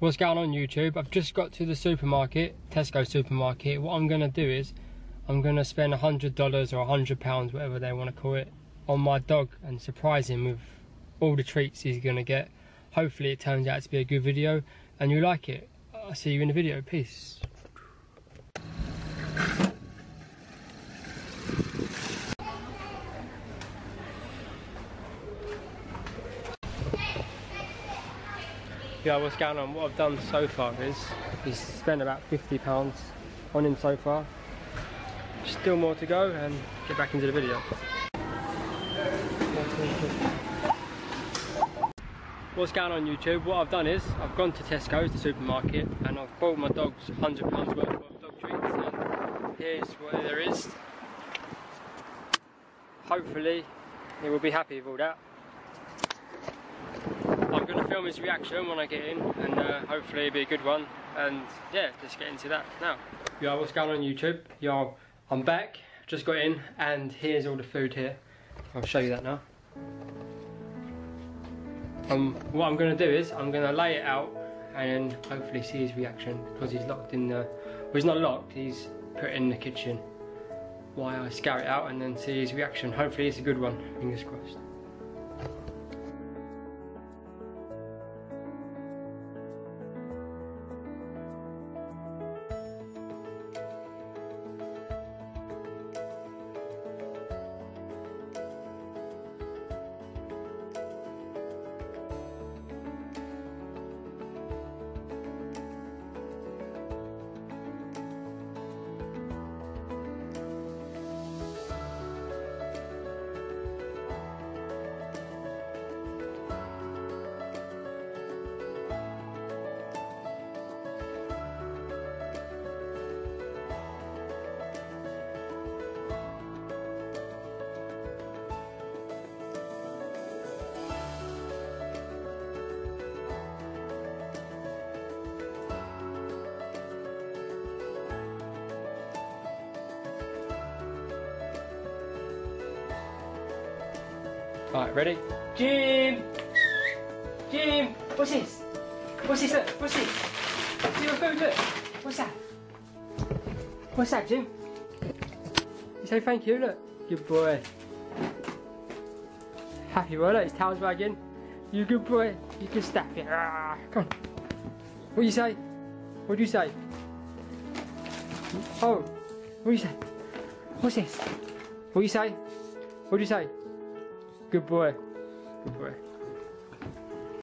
What's going on YouTube? I've just got to the supermarket, Tesco supermarket. What I'm gonna do is I'm gonna spend $100 or £100, whatever they want to call it, on my dog and surprise him with all the treats he's gonna get. Hopefully it turns out to be a good video and you like it. I'll see you in the video. Peace. Yeah, what's going on? What I've done so far is spent about £50 on him so far. Still more to go and get back into the video. What's going on YouTube? What I've done is I've gone to Tesco's, the supermarket, and I've bought my dogs £100 worth of dog treats, and here's what there is. Hopefully he will be happy with all that. I'm going to film his reaction when I get in, and hopefully it'll be a good one. And yeah, let's get into that now. Yo, what's going on YouTube? Yo, I'm back, just got in, and here's all the food here. I'll show you that now. What I'm going to do is I'm going to lay it out and hopefully see his reaction, because he's locked in the, well, he's not locked, he's put in the kitchen while I scour it out and then see his reaction. Hopefully it's a good one, fingers crossed. Alright, ready? Jim! Jim! What's this? What's this? Look, what's this? See your food, look! What's that? What's that, Jim? You say thank you, look. Good boy. Happy boy, look, his tail's wagging. You good boy. You can staff it. Ah, come on. What do you say? What do you say? Oh, what do you say? What's this? What do you say? What do you say? Good boy. Good boy.